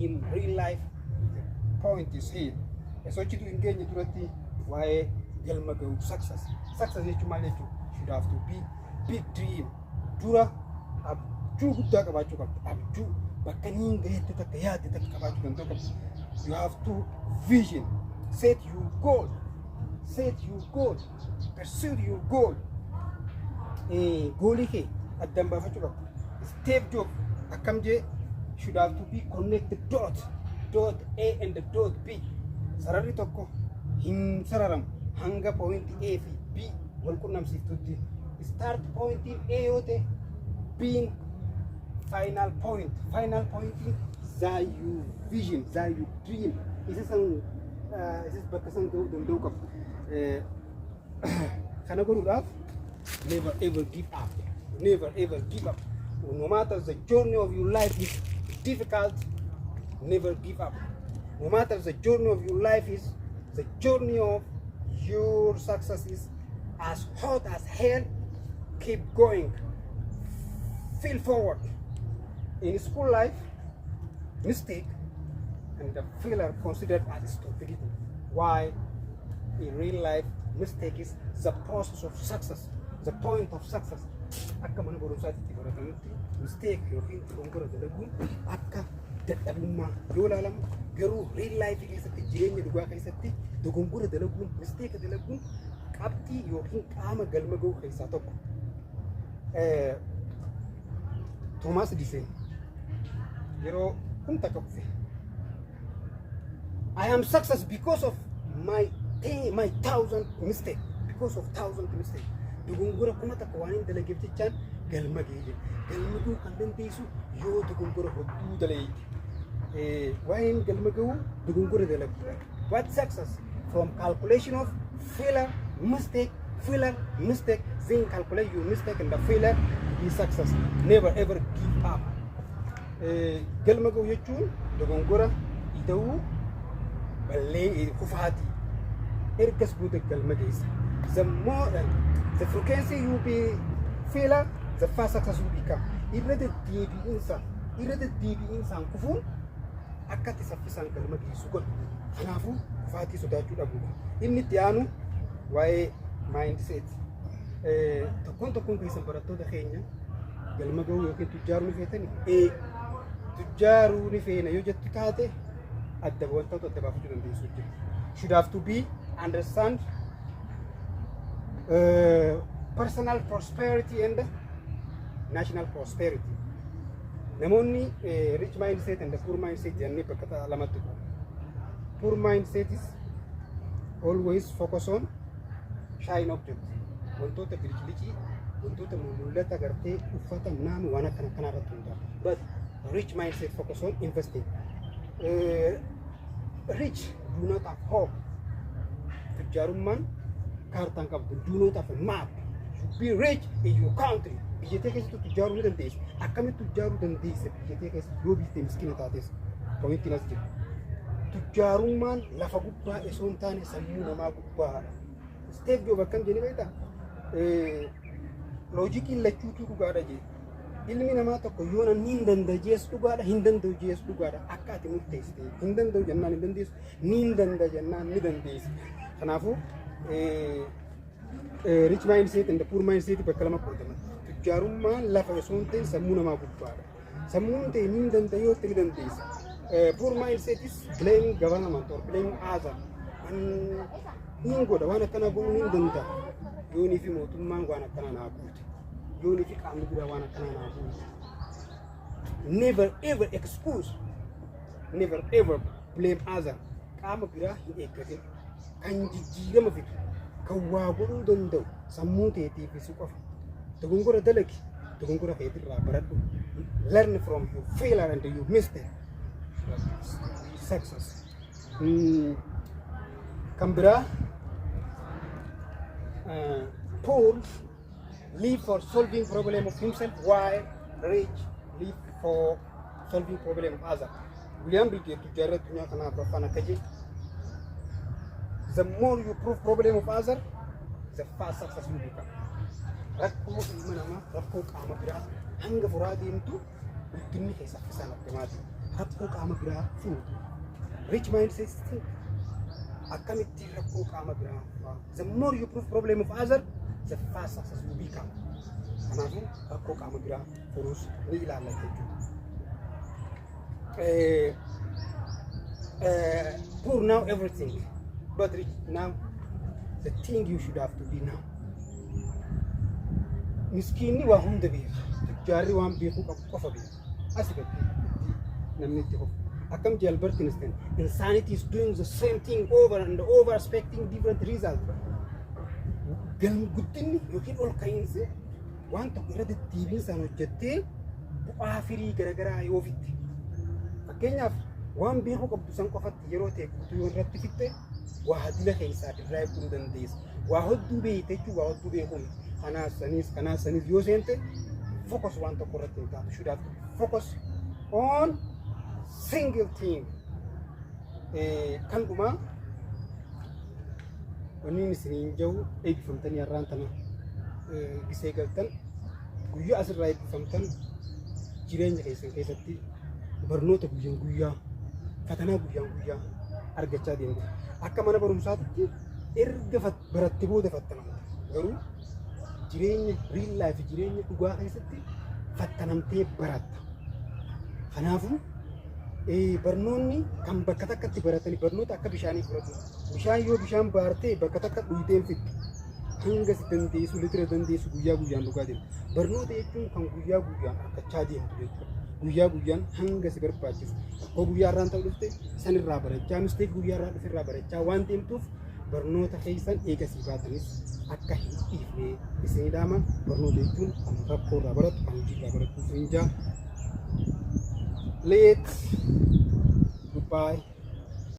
in real life, the point is here. So to engage directly why galma go success. Success is should have to be big dream. Dura abju gudda kabaju kab abju bakanin gayet ta kaya ta kabaju ganto kab. You have to vision. Set your goal. Set your goal. Pursue your goal. Goal ke adam ba fachu kab. Step job akamje should have to be connected dot A and the dot B. Sarari tokko hin sararam hanga point A fi B wal kunnam siftutti start point in A yote being final point in zayu vision zayu dream is bakasan do kap kana gorudaf never ever give up no matter the journey of your life is difficult, never give up. No matter the journey of your life is, the journey of your success is as hot as hell, keep going. Feel forward. In school life, mistake and the failure considered as stupidity. Why? In real life, mistake is the process of success, the point of success. Mistake akka dadhabummaa yoo ilaalamu garuu real life keessatti jireenya dhugaa keessatti dogongora dalaguun mistake dalaguun qabxii yookiin qaama galma ga'uu keessaa tokko. Thomas Edison yeroo kun takka kufe I am success because of my 1,000 mistake, because of 1,000 mistake. Dogongora kuma takka waan hin dalageef jechaan galma ga'ee galma ga'uu kan dandeessu yoo dogongora hedduu dalageeti. Why galma ga'uu dogongora dalaguudha. What success? From calculation of failure, mistake, then calculate your mistake and the failure be success. Never ever give up. Galma ga'uu jechuun dogongora ida'uu ballee kufaati. Ergas booda galma geessa. The frequency you be failure, the fast success will become. Irrede deebi'insaan kufuun akkati saffisaan galma geessu godhu. Kanaafuu kufaatii sodaachuu dhabuudha. Inni itti aanu waa'ee mindset. Tokkoon keessan barattoota keenya galma ga'uu yookiin tujjaaruu ni feetanii tujjaaruu ni feena yoo jettu taate adda wantoota adda baafachuu dandeessu jechuudha. Should have to be understand personal prosperity and national prosperity. Namoni rich mindset and the poor mindset jenne bakka lamatti qofa. Poor mindset is always focus on shine object. Wantoota bilchilichi, wantoota mul'ata gartee uffata nama waan kana irratti hundaa'e. But rich mindset focus on investing. Rich do not have hope. Tujjaarummaan kaartaan qabdu do not have a map. You be rich in your country. Biyya tee keessatti tujjaaruu ni dandeessa. Akkamitti tujjaaruu dandeessa biyya tee keessatti yoo biftee miskiina taates pointiin as jira. Tujjaarummaan lafa gubbaa osoo hin taane sammuu namaa gubbaadha. Step job akkam jennee beektaa? Loojikiin lachuutu dhugaadha jee. Ilmi namaa tokko yoo nan hin dandajees dhugaadha, hin danda'u jees dhugaadha. Akka ati murteessite hin danda'u jennaan hin dandeessu, ni hin danda'a jennaan ni dandeessi. Kanaafuu rich mindset and the poor mindset bakka lama qoodama. Tujjaarummaan lafa osoo hin ta'in sammuu namaa gubbaadha. Sammuun ta'e ni hin danda'a yoo ta'e ni dandeessa. Poor mindset is blaming government or blaming others. Hin godha waan akkana godhuu hin danda'a. Yoonii fi mootummaan waan akkana naa guute. Yoonii fi qaamni biraa waan akkana naa guute. Never ever excuse. Never ever blame others. Qaama biraa hin eeggatin. Kan jijjiirama fidu. Kan waa godhuu danda'u sammuu ta'eetiif isu qofa. Dogongora dalagi. Dogongora keetirraa baradhu. Learn from your failure and your mistake. Success. Kan biraa Paul live for solving problem of himself, while rich live for solving problem of others. William Bill Gates dunya kana profana kaje. The more you prove problem of others, the fast success you become. Rakko ilma nama rakko qaama biraa hanga furaadeentu guddinni keessa fisan akkamaati. rakkoo qaama biraa fuudhu. Rich mind says think. Akkamitti rakkoo qaama biraa fuudha. The more you prove problem of other, the fast success will become. Kanaafuu rakkoo qaama biraa furuus ni ilaalla jechuudha. Poor now everything, but rich now the thing you should have to be now. Miskiinni waa hunda beeka. Tujjaarri waan beekuu qabu qofa beeka. Asi gadi namni itti qofa. Akkam jedhe Albert Einstein, insanity is doing the same thing over and over, expecting different results. Guddinni yookiin ol ka'iinsi waan tokko irra deddeebiinsaan hojjettee bu'aa firii garaagaraa yoo fitte. Fakkeenyaaf waan beekuu qabdu san qofatti yeroo ta'e guutuu yoo irratti fitte waa dila keessaa dirraa eeguu dandeessa. Waa hedduu beekte jechuun waa hedduu beekuu miti. Kanaaf saniif yoo seente focus waan tokko irratti hin taatu. Should have to focus on single thing. Kan dhumaa wanni isiniin jiru eebbifamtanii har'aan tana gisee galtan guyyaa asirraa eebbifamtan jireenya keessan keessatti barnoota guyyaan guyyaa fatanaa guyyaan guyyaa argachaa deemtu. Akka mana barumsaatti erga baratte booda fattanamta. Garuu jireenya real life jireenya dhugaa keessatti fattanamtee baratta. Kanaafuu barnoonni kan bakka takkatti baratanii barnoota akka bishaanii fudhatu. Bishaan yoo bishaan baartee bakka takka dhuyteen fiddu. Hanga si dandeessu litira dandeessu guyyaa guyyaan dhugaa deemtu. Barnoota jechuun kan guyyaa guyyaan argachaa deemtu jechuudha. Guyyaa guyyaan hanga si barbaachisu. Akkoo guyyaa irraan ta'u dhufte sanirraa barachaa mistee guyyaa irraa dhufirraa barachaa waan deemtuuf barnoota keessan eegasii baatanis akka hin dhiifne isin dhaama. Barnoota jechuun kan rakkoo irraa baratu kan hojii irraa baratu isin jaa. Late. Goodbye.